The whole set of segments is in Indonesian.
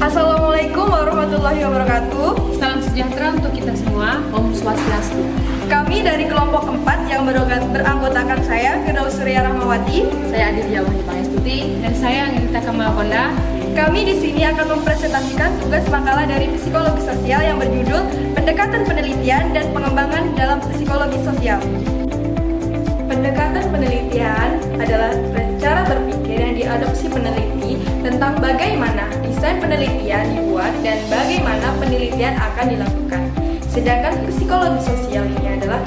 Assalamualaikum warahmatullahi wabarakatuh. Salam sejahtera untuk kita semua. Om Swastiastu. Kami dari kelompok 4 yang beranggotakan saya, Firdaus Surya Rahmawati. Saya Aditya Wahyu Pangestuti. Dan saya Anggita Kamalakonda. Kami di sini akan mempresentasikan tugas makalah dari psikologi sosial yang berjudul Pendekatan Penelitian dan Pengembangan dalam Psikologi Sosial. Pendekatan penelitian adalah cara berpikir yang diadopsi peneliti tentang bagaimana desain penelitian dibuat dan bagaimana penelitian akan dilakukan. Sedangkan psikologi sosial ini adalah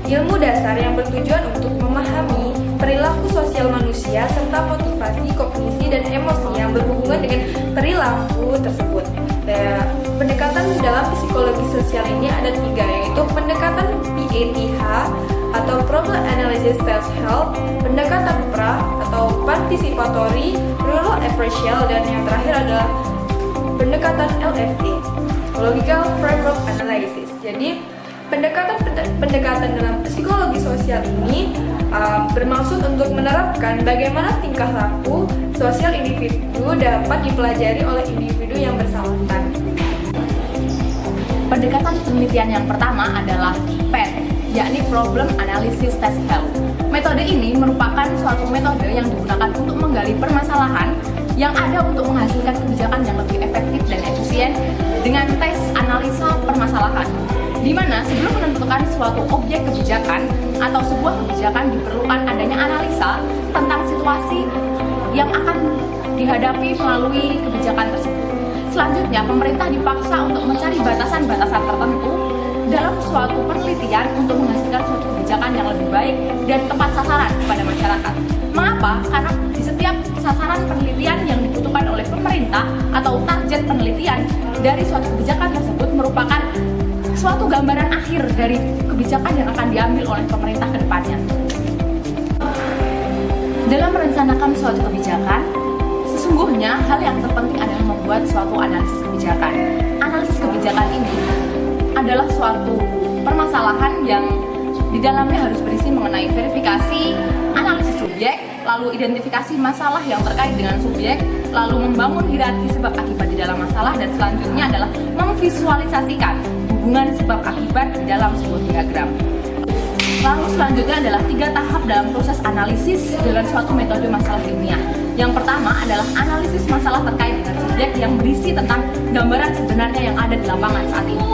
ilmu dasar yang bertujuan untuk memahami perilaku sosial manusia serta motivasi, kognisi, dan emosi yang berhubungan dengan perilaku tersebut. Pendekatan dalam psikologi sosial ini ada 3, yaitu pendekatan PATH atau Problem Analysis Tells Help, pendekatan PRA atau Participatory Rural Appraisal, dan yang terakhir adalah pendekatan LFA, Logical Framework Analysis. Jadi pendekatan dalam psikologi sosial ini bermaksud untuk menerapkan bagaimana tingkah laku sosial individu dapat dipelajari oleh individu yang bersangkutan. Pendekatan penelitian yang pertama adalah PAT, yakni Problem Analysis Test Help. Metode ini merupakan suatu metode yang digunakan untuk menggali permasalahan yang ada untuk menghasilkan kebijakan yang lebih efektif dan efisien dengan tes analisa permasalahan, di mana sebelum menentukan suatu objek kebijakan atau sebuah kebijakan diperlukan adanya analisa tentang situasi yang akan dihadapi melalui kebijakan tersebut. Selanjutnya, pemerintah dipaksa untuk mencari batasan-batasan tertentu dalam suatu penelitian untuk menghasilkan suatu kebijakan yang lebih baik dan tepat sasaran kepada masyarakat. Mengapa? Karena di setiap sasaran penelitian yang dibutuhkan oleh pemerintah atau target penelitian dari suatu kebijakan tersebut merupakan suatu gambaran akhir dari kebijakan yang akan diambil oleh pemerintah ke depannya. Dalam merencanakan suatu kebijakan, sesungguhnya hal yang terpenting adalah membuat suatu analisis kebijakan. Analisis kebijakan ini adalah suatu permasalahan yang di dalamnya harus berisi mengenai verifikasi, analisis subjek, lalu identifikasi masalah yang terkait dengan subjek, lalu membangun hierarki sebab akibat di dalam masalah, dan selanjutnya adalah memvisualisasikan hubungan sebab akibat di dalam sebuah diagram. Lalu selanjutnya adalah 3 tahap dalam proses analisis dengan suatu metode masalah ilmiah. Yang pertama adalah analisis masalah terkait dengan subjek yang berisi tentang gambaran sebenarnya yang ada di lapangan saat ini.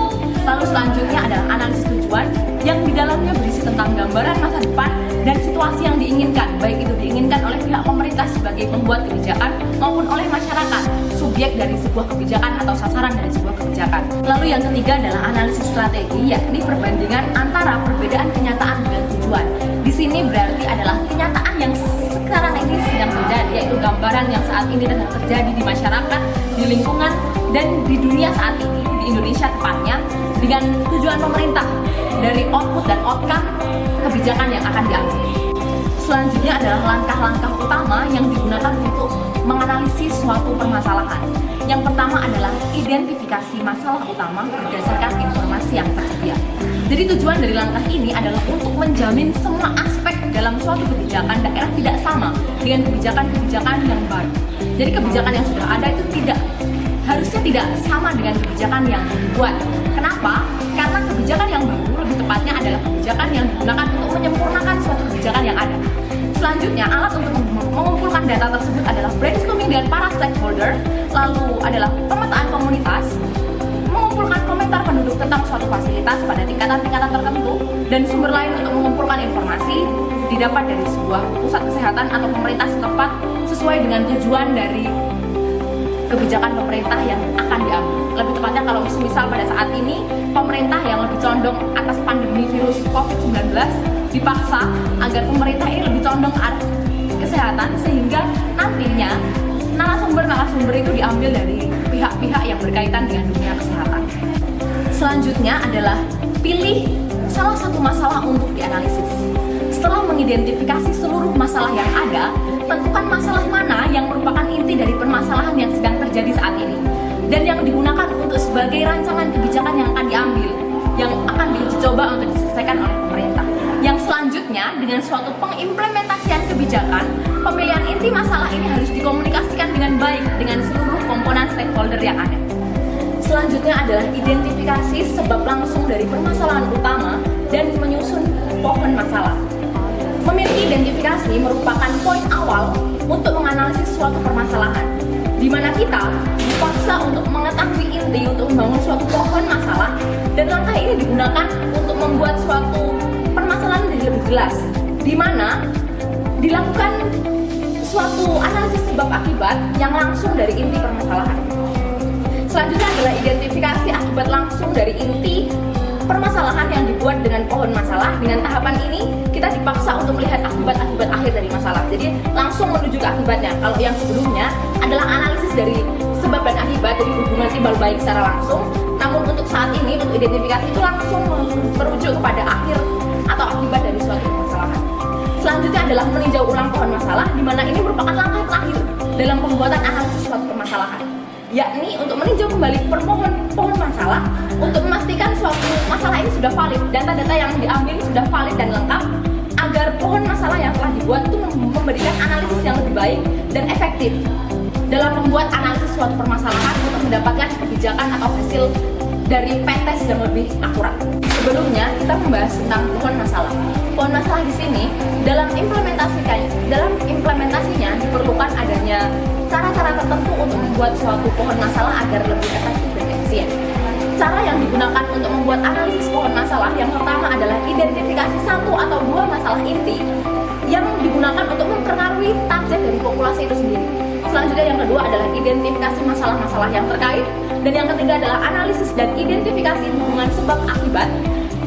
Lalu selanjutnya adalah analisis tujuan yang di dalamnya berisi tentang gambaran masa depan dan situasi yang diinginkan, baik itu diinginkan oleh pihak pemerintah sebagai pembuat kebijakan maupun oleh masyarakat, subjek dari sebuah kebijakan atau sasaran dari sebuah kebijakan. Lalu yang ketiga adalah analisis strategi, yakni perbandingan antara perbedaan kenyataan dengan tujuan. Di sini berarti adalah kenyataan yang sekarang ini sedang terjadi, yaitu gambaran yang saat ini sedang terjadi di masyarakat, di lingkungan, dan di dunia saat ini, di Indonesia tepatnya, dengan tujuan pemerintah dari output dan outcome kebijakan yang akan diambil. Selanjutnya adalah langkah-langkah utama yang digunakan untuk menganalisis suatu permasalahan. Yang pertama adalah identifikasi masalah utama berdasarkan informasi yang tersedia. Jadi tujuan dari langkah ini adalah untuk menjamin semua aspek dalam suatu kebijakan daerah tidak sama dengan kebijakan-kebijakan yang baru. Jadi kebijakan yang sudah ada itu harusnya tidak sama dengan kebijakan yang dibuat. Kenapa? Karena kebijakan yang baru lebih tepatnya adalah kebijakan yang digunakan untuk menyempurnakan suatu kebijakan yang ada. Selanjutnya, alat untuk mengumpulkan data tersebut adalah brainstorming dengan para stakeholder, lalu adalah pemetaan komunitas, mengumpulkan komentar penduduk tentang suatu fasilitas pada tingkatan-tingkatan tertentu, dan sumber lain untuk mengumpulkan informasi didapat dari sebuah pusat kesehatan atau pemerintah setempat sesuai dengan tujuan dari kebijakan pemerintah yang akan diambil. Lebih tepatnya kalau misal pada saat ini pemerintah yang lebih condong atas pandemi virus COVID-19 dipaksa agar pemerintah ini lebih condong ke arah kesehatan, sehingga nantinya narasumber itu diambil dari pihak-pihak yang berkaitan dengan dunia kesehatan. Selanjutnya adalah pilih salah satu masalah untuk dianalisis. Setelah mengidentifikasi seluruh masalah yang ada, tentukan masalah mana yang merupakan inti dari permasalahan yang sedang terjadi saat ini dan yang digunakan untuk sebagai rancangan kebijakan yang akan diambil, yang akan diuji coba untuk diselesaikan oleh pemerintah. Yang selanjutnya, dengan suatu pengimplementasian kebijakan, pemilihan inti masalah ini harus dikomunikasikan dengan baik dengan seluruh komponen komponen stakeholder yang ada. Selanjutnya adalah identifikasi sebab langsung dari permasalahan utama dan menyusun pohon masalah. Memiliki identifikasi merupakan poin awal untuk menganalisis suatu permasalahan, di mana kita dipaksa untuk mengetahui inti untuk membangun suatu pohon masalah, dan langkah ini digunakan untuk membuat suatu permasalahan menjadi lebih jelas, di mana dilakukan suatu analisis sebab akibat yang langsung dari inti permasalahan. Selanjutnya adalah identifikasi akibat langsung dari inti permasalahan yang dibuat dengan pohon masalah. Dengan tahapan ini kita dipaksa untuk melihat akibat-akibat akhir dari masalah. Jadi langsung menuju ke akibatnya. Kalau yang sebelumnya adalah analisis dari sebab dan akibat dari hubungan timbal balik secara langsung. Namun untuk saat ini, untuk identifikasi itu langsung merujuk kepada akhir atau akibat dari suatu permasalahan. Selanjutnya adalah meninjau ulang pohon masalah, di mana ini merupakan langkah terakhir dalam pembuatan analisis suatu permasalahan, yakni untuk meninjau kembali pohon masalah untuk memastikan suatu masalah ini sudah valid, data-data yang diambil sudah valid dan lengkap, agar pohon masalah yang telah dibuat itu memberikan analisis yang lebih baik dan efektif dalam membuat analisis suatu permasalahan untuk mendapatkan kebijakan atau hasil dari PTS yang lebih akurat. Sebelumnya kita membahas tentang pohon masalah. Pohon masalah di sini dalam implementasinya diperlukan adanya cara-cara tertentu untuk membuat suatu pohon masalah agar lebih efektif dan efisien. Cara yang digunakan untuk membuat analisis pohon masalah yang pertama adalah identifikasi satu atau dua masalah inti yang digunakan untuk mempengaruhi target dari populasi itu sendiri. Selanjutnya yang kedua adalah identifikasi masalah-masalah yang terkait, dan yang ketiga adalah analisis dan identifikasi hubungan sebab akibat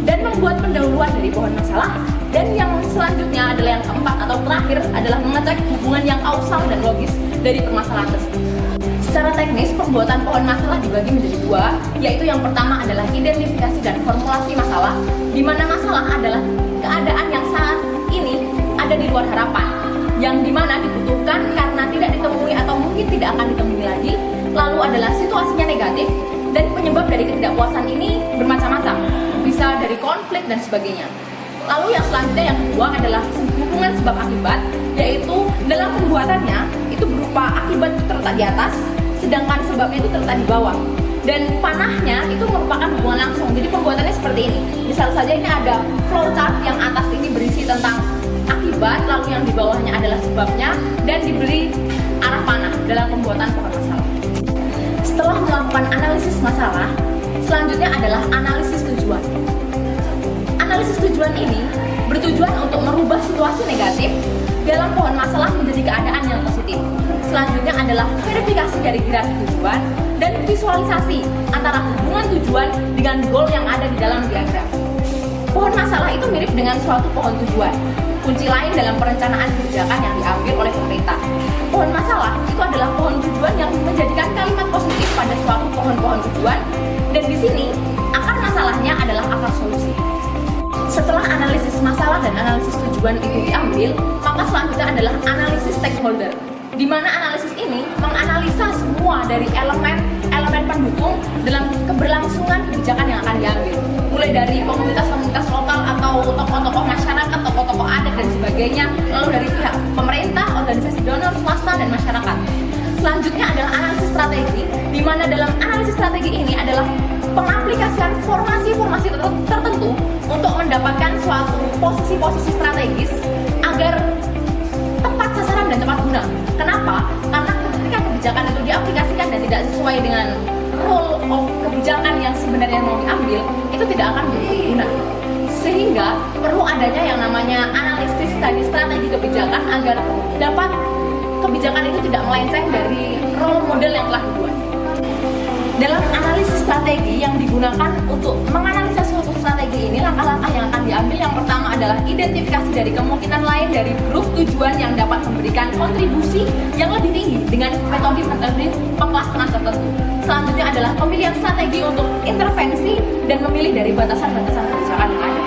dan membuat pendahuluan dari pohon masalah. Dan yang selanjutnya adalah yang keempat atau terakhir adalah mengecek hubungan yang kausal dan logis dari permasalahan tersebut. Secara teknis, pembuatan pohon masalah dibagi menjadi dua, yaitu yang pertama adalah identifikasi dan formulasi masalah, di mana masalah adalah keadaan yang saat ini ada di luar harapan, yang dimana dibutuhkan karena tidak ditemui atau mungkin tidak akan ditemui lagi. Lalu adalah situasinya negatif, dan penyebab dari ketidakpuasan ini bermacam-macam, bisa dari konflik dan sebagainya. Lalu yang selanjutnya yang kedua adalah hubungan sebab akibat, yaitu dalam pembuatannya itu berupa akibat itu terletak di atas, sedangkan sebabnya itu terletak di bawah. Dan panahnya itu merupakan hubungan langsung. Jadi pembuatannya seperti ini. Misal saja ini ada flowchart yang atas ini berisi tentang akibat, lalu yang di bawahnya adalah sebabnya, dan diberi arah panah dalam pembuatan pohon masalah. Setelah melakukan analisis masalah, selanjutnya adalah analisis tujuan. Analisis tujuan ini bertujuan untuk merubah situasi negatif dalam pohon masalah menjadi keadaan yang positif. Selanjutnya adalah verifikasi dari hierarki tujuan dan visualisasi antara hubungan tujuan dengan goal yang ada di dalam diagram. Pohon masalah itu mirip dengan suatu pohon tujuan. Kunci lain dalam perencanaan kebijakan yang diambil oleh pemerintah. Pohon masalah itu adalah pohon tujuan yang menjadikan kalimat positif pada suatu pohon-pohon tujuan, dan di sini akar masalahnya adalah akar solusi. Setelah analisis masalah dan analisis tujuan itu diambil, maka selanjutnya adalah analisis stakeholder, di mana analisis ini menganalisa semua dari elemen pendukung dalam keberlangsungan kebijakan yang akan diambil, mulai dari komunitas-komunitas lokal atau tokoh-tokoh masyarakat, tokoh-tokoh adat dan sebagainya, lalu dari pihak pemerintah, organisasi donor, swasta dan masyarakat. Selanjutnya adalah analisis strategi, di mana dalam analisis strategi ini adalah pengaplikasian formasi-formasi tertentu untuk mendapatkan suatu posisi-posisi strategis agar tepat sasaran dan tepat guna. Kenapa? Karena ketika kebijakan itu diaplikasikan dan tidak sesuai dengan role of kebijakan yang sebenarnya mau diambil, itu tidak akan berguna. Sehingga perlu adanya yang namanya analisis dari strategi kebijakan agar dapat kebijakan itu tidak melenceng dari role model yang telah dibuat. Dalam analisis strategi yang digunakan untuk menganalisa suatu strategi ini, langkah-langkah yang akan diambil yang pertama adalah identifikasi dari kemungkinan lain dari grup tujuan yang dapat memberikan kontribusi yang lebih tinggi dengan metode-metode pengklasteran tertentu. Selanjutnya adalah pemilihan strategi untuk intervensi dan memilih dari batasan-batasan kebijakan yang ada.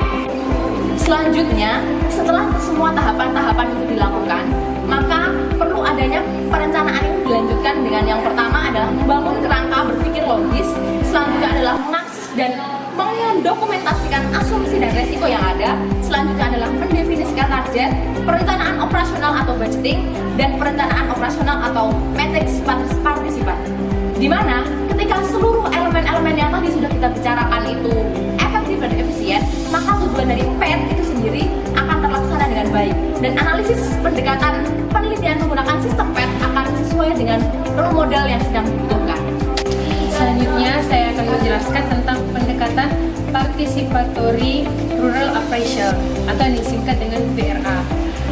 Selanjutnya, setelah semua tahapan-tahapan itu dilakukan, maka perlu adanya perencanaan yang dilanjutkan dengan yang pertama adalah membangun kerangka berpikir logis, selanjutnya adalah mengakses dan mendokumentasikan asumsi dan resiko yang ada, selanjutnya adalah mendefinisikan target, perencanaan operasional atau budgeting, dan perencanaan operasional atau matriks partisipan. di mana ketika seluruh elemen-elemen yang tadi sudah kita bicarakan itu efektif dan efisien, maka tujuan dari PET itu sendiri akan terlaksana dengan baik, dan analisis pendekatan penelitian menggunakan sistem PET akan sesuai dengan role model yang sedang dibutuhkan. Selanjutnya saya akan menjelaskan tentang pendekatan Participatory Rural Appraisal atau yang disingkat dengan PRA.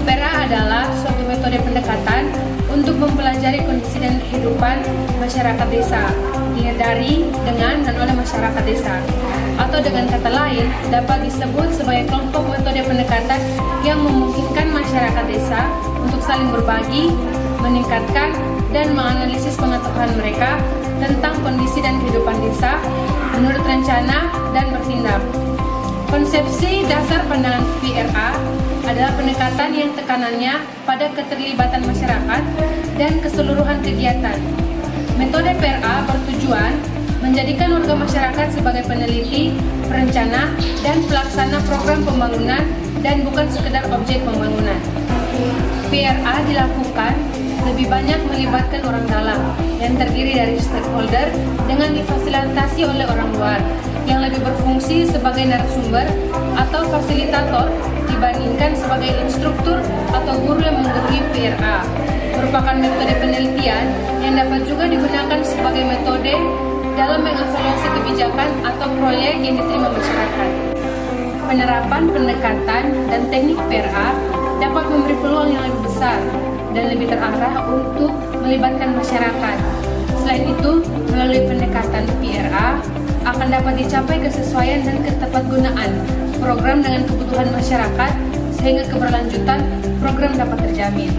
PRA adalah suatu metode pendekatan untuk mempelajari kondisi dan kehidupan masyarakat desa dari, dengan, dan oleh masyarakat desa. Atau dengan kata lain, dapat disebut sebagai kelompok metode pendekatan yang memungkinkan masyarakat desa untuk saling berbagi, meningkatkan, dan menganalisis pengetahuan mereka tentang kondisi dan kehidupan desa menurut rencana dan bertindak. Konsepsi dasar pandangan PRA adalah pendekatan yang tekanannya pada keterlibatan masyarakat dan keseluruhan kegiatan. Metode PRA bertujuan menjadikan warga masyarakat sebagai peneliti, perencana, dan pelaksana program pembangunan dan bukan sekedar objek pembangunan. PRA dilakukan lebih banyak melibatkan orang dalam yang terdiri dari stakeholder dengan difasilitasi oleh orang luar yang lebih berfungsi sebagai narasumber atau fasilitator dibandingkan sebagai instruktur atau guru yang menggurui PRA. Merupakan metode penelitian yang dapat juga digunakan sebagai metode dalam mengevaluasi kebijakan atau proyek yang diterima masyarakat. Penerapan pendekatan dan teknik PRA dapat memberi peluang yang lebih besar dan lebih terarah untuk melibatkan masyarakat. Selain itu, melalui pendekatan PRA akan dapat dicapai kesesuaian dan ketepatgunaan program dengan kebutuhan masyarakat sehingga keberlanjutan program dapat terjamin.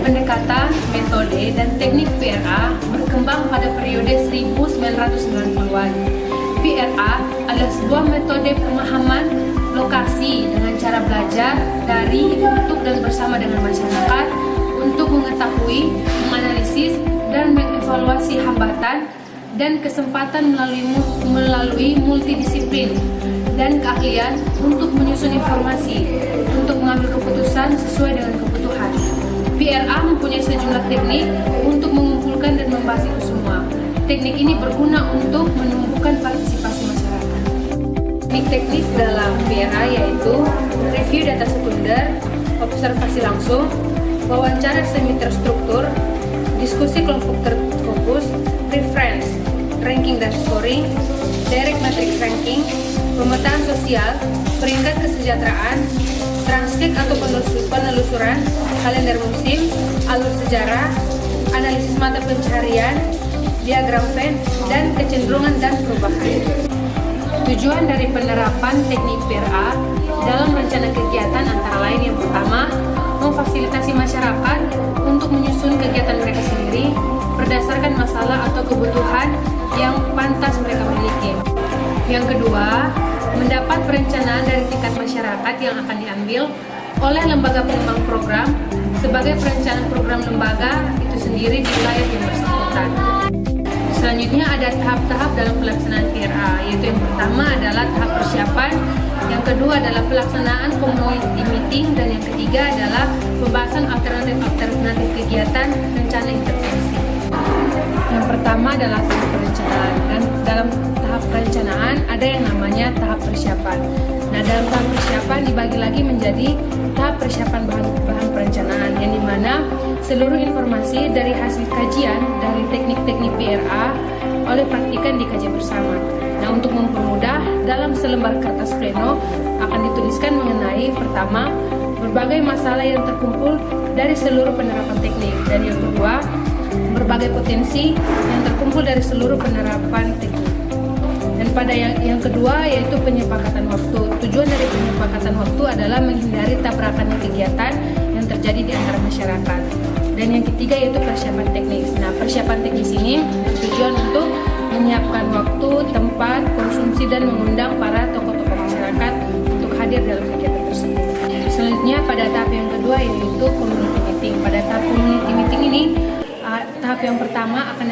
Pendekatan, metode, dan teknik PRA berkembang pada periode 1990-an. PRA adalah sebuah metode pemahaman lokasi dengan cara belajar dari, untuk, dan bersama dengan masyarakat untuk mengetahui, menganalisis, dan mengevaluasi hambatan dan kesempatan melalui multidisiplin dan keahlian untuk menyusun informasi untuk mengambil keputusan sesuai dengan kebutuhan. PRA mempunyai sejumlah teknik untuk mengumpulkan dan membahas itu semua. Teknik ini berguna untuk menumbuhkan partisipasi masyarakat. Teknik-teknik dalam PRA yaitu review data sekunder, observasi langsung, wawancara semi terstruktur, diskusi kelompok terfokus, reference, ranking dan scoring, direct matrix ranking, pemetaan sosial, peringkat kesejahteraan, transkrip atau penelusuran, kalender musim, alur sejarah, analisis mata pencarian, diagram Venn, dan kecenderungan dan perubahan. Tujuan dari penerapan teknik PRA dalam rencana kegiatan antara lain yang pertama, memfasilitasi masyarakat untuk menyusun kegiatan mereka sendiri berdasarkan masalah atau kebutuhan yang pantas mereka miliki. Yang kedua, mendapat perencanaan dari tingkat masyarakat yang akan diambil oleh lembaga pengembang program sebagai perencanaan program lembaga itu sendiri di wilayah yang bersangkutan. Selanjutnya ada tahap-tahap dalam pelaksanaan PRA, yaitu yang pertama adalah tahap persiapan, yang kedua adalah pelaksanaan community meeting, dan yang ketiga adalah pembahasan alternatif kegiatan rencana intervensi. Yang pertama adalah tahap perencanaan, dan dalam tahap perencanaan ada yang namanya tahap persiapan. Nah, dalam tahap persiapan dibagi lagi menjadi tahap persiapan bahan perencanaan, yang dimana seluruh informasi dari hasil kajian dari teknik-teknik PRA oleh praktikan dikaji bersama. Nah, untuk mempermudah, dalam selembar kertas pleno akan dituliskan mengenai pertama, berbagai masalah yang terkumpul dari seluruh penerapan teknik, dan yang kedua, berbagai potensi yang terkumpul dari seluruh penerapan teknik. Dan pada yang kedua yaitu penyepakatan waktu. Tujuan dari penyepakatan waktu adalah menghindari tabrakan kegiatan yang terjadi di antara masyarakat. Dan yang ketiga yaitu persiapan teknis. Nah, persiapan teknis ini bertujuan untuk menyiapkan waktu, tempat, konsumsi, dan mengundang para tokoh-tokoh masyarakat untuk hadir dalam kegiatan tersebut. Selanjutnya pada tahap yang kedua yaitu community meeting. Pada tahap community meeting ini, tahap yang pertama akan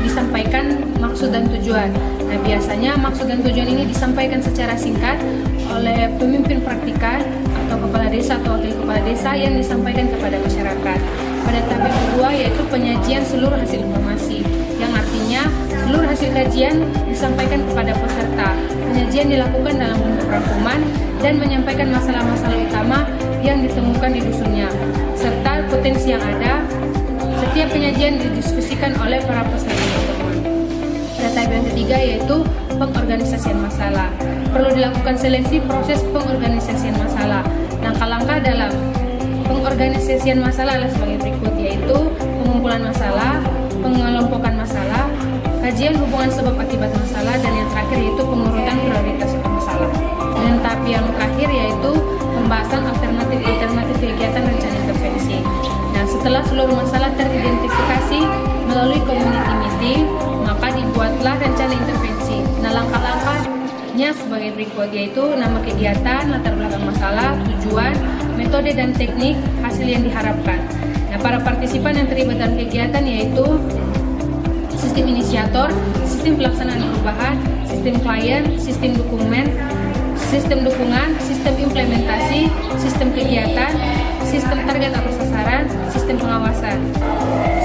disampaikan maksud dan tujuan. Nah, biasanya maksud dan tujuan ini disampaikan secara singkat oleh pemimpin praktikan atau kepala desa atau wakil kepala desa yang disampaikan kepada masyarakat. Pada tahap yang kedua yaitu penyajian seluruh hasil informasi yang artinya seluruh hasil kajian disampaikan kepada peserta. Penyajian dilakukan dalam bentuk rangkuman dan menyampaikan masalah-masalah utama yang ditemukan di dusunnya, serta potensi yang ada. Setiap penyajian didiskusikan oleh para peserta pertemuan. Pada tahap yang ketiga yaitu pengorganisasian masalah. Perlu dilakukan seleksi proses pengorganisasian masalah. Langkah-langkah dalam pengorganisasian masalah adalah sebagai berikut, yaitu pengumpulan masalah, pengelompokan masalah, kajian hubungan sebab akibat masalah, dan yang terakhir yaitu pengurutan prioritas masalah. Dan tahap yang terakhir yaitu pembahasan alternatif kegiatan rencana intervensi. Nah, setelah seluruh masalah teridentifikasi melalui community meeting, maka dibuatlah rencana intervensi. Nah, langkah-langkahnya sebagai berikut, yaitu nama kegiatan, latar belakang masalah, tujuan, metode dan teknik, hasil yang diharapkan. Nah, para partisipan yang terlibat dalam kegiatan yaitu sistem inisiator, sistem pelaksanaan perubahan, sistem klien, sistem dukungan, sistem implementasi, sistem kegiatan, sistem target atau sasaran, sistem pengawasan.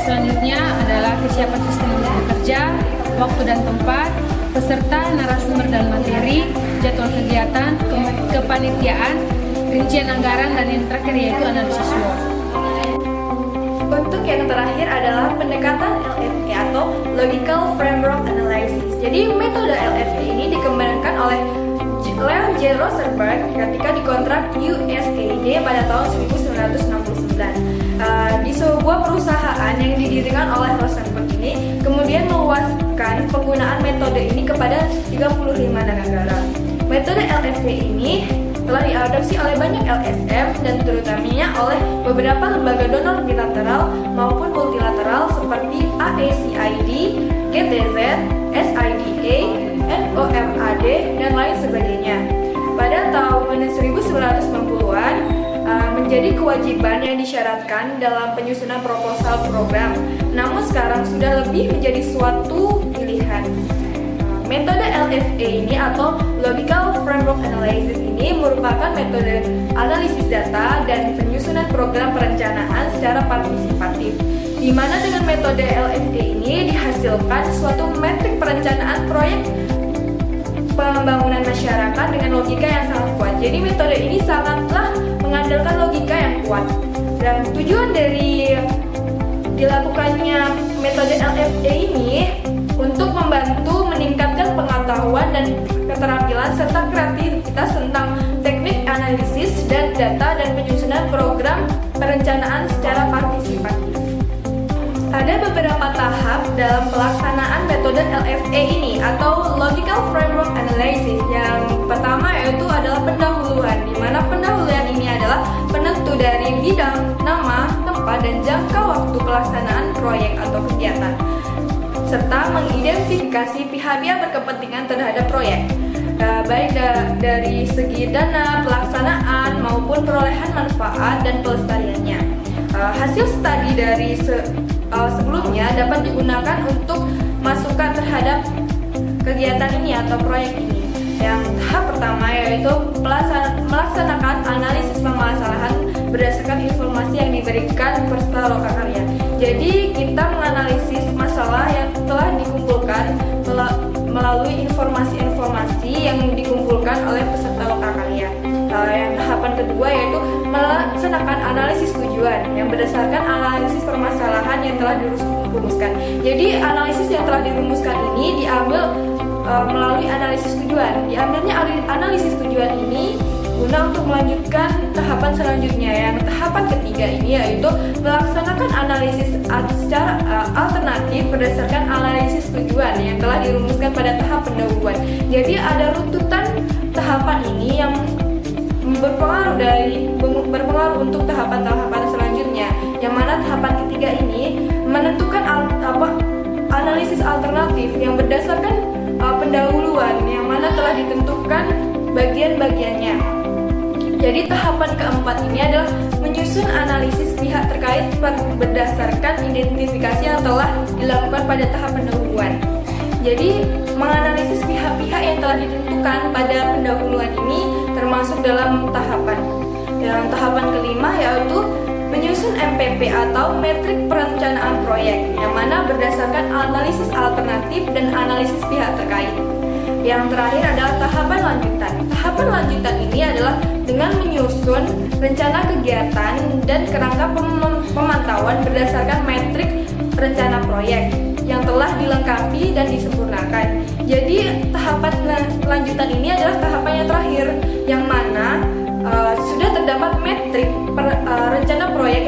Selanjutnya adalah kesiapan sistem bekerja, waktu dan tempat, peserta, narasumber dan materi, jadwal kegiatan, kepanitiaan, rincian anggaran, dan yang terakhir yaitu analisis SWOT. Untuk yang terakhir adalah pendekatan LFA atau Logical Framework Analysis. Jadi metode LFA ini dikembangkan oleh Leon J. Rosenberg ketika dikontrak USAID pada tahun 1969. Di sebuah perusahaan yang didirikan oleh Rosenberg ini kemudian meluaskan penggunaan metode ini kepada 35 negara. Metode LFA ini telah diadopsi oleh banyak LSM dan terutamanya oleh beberapa lembaga donor bilateral maupun multilateral seperti AACID, GTZ, SIDA, NOMAD, dan lain sebagainya. Pada tahun 1990-an menjadi kewajiban yang disyaratkan dalam penyusunan proposal program, namun sekarang sudah lebih menjadi suatu pilihan. Metode LFA ini atau Logical Framework Analysis ini merupakan metode analisis data dan penyusunan program perencanaan secara partisipatif, di mana dengan metode LFA ini dihasilkan suatu metrik perencanaan proyek pembangunan masyarakat dengan logika yang sangat kuat. Jadi metode ini sangatlah mengandalkan logika yang kuat. Dan tujuan dari dilakukannya metode LFA ini untuk membantu meningkatkan pengetahuan dan keterampilan serta kreativitas tentang teknik analisis dan data dan penyusunan program perencanaan secara partisipatif. Ada beberapa tahap dalam pelaksanaan metode LFA ini atau Logical Framework Analysis. Yang pertama yaitu adalah pendahuluan, di mana pendahuluan ini adalah penentu dari bidang, nama, tempat, dan jangka waktu pelaksanaan proyek atau kegiatan, serta mengidentifikasi pihak-pihak berkepentingan terhadap proyek, baik dari segi dana, pelaksanaan, maupun perolehan manfaat dan pelestariannya. Hasil studi dari sebelumnya dapat digunakan untuk masukan terhadap kegiatan ini atau proyek ini. Yang tahap pertama yaitu melaksanakan analisis permasalahan berdasarkan informasi yang diberikan peserta lokakarya. Jadi kita menganalisis masalah yang telah dikumpulkan melalui informasi-informasi yang dikumpulkan oleh peserta lokakarya. Yang tahapan kedua yaitu melaksanakan analisis tujuan yang berdasarkan analisis permasalahan yang telah dirumuskan. Jadi analisis yang telah dirumuskan ini diambil melalui analisis tujuan. Diambilnya analisis tujuan ini guna untuk melanjutkan tahapan selanjutnya. Yang tahapan ketiga ini yaitu melaksanakan analisis secara alternatif berdasarkan analisis tujuan yang telah dirumuskan pada tahap pendahuluan. Jadi ada runtutan tahapan ini yang berpengaruh untuk tahapan-tahapan selanjutnya. Yang mana tahapan ketiga ini menentukan analisis alternatif yang berdasarkan pendahuluan yang mana telah ditentukan bagian-bagiannya. Jadi tahapan keempat ini adalah menyusun analisis pihak terkait berdasarkan identifikasi yang telah dilakukan pada tahap pendahuluan. Jadi menganalisis pihak-pihak yang telah ditentukan pada pendahuluan ini termasuk dalam tahapan. Yang tahapan kelima yaitu Menyusun MPP atau metrik perencanaan proyek, yang mana berdasarkan analisis alternatif dan analisis pihak terkait. Yang terakhir adalah tahapan lanjutan. Tahapan lanjutan ini adalah dengan menyusun rencana kegiatan dan kerangka pemantauan berdasarkan metrik rencana proyek yang telah dilengkapi dan disempurnakan. Jadi tahapan lanjutan ini adalah tahapan yang terakhir, yang mana sudah terdapat metrik rencana proyek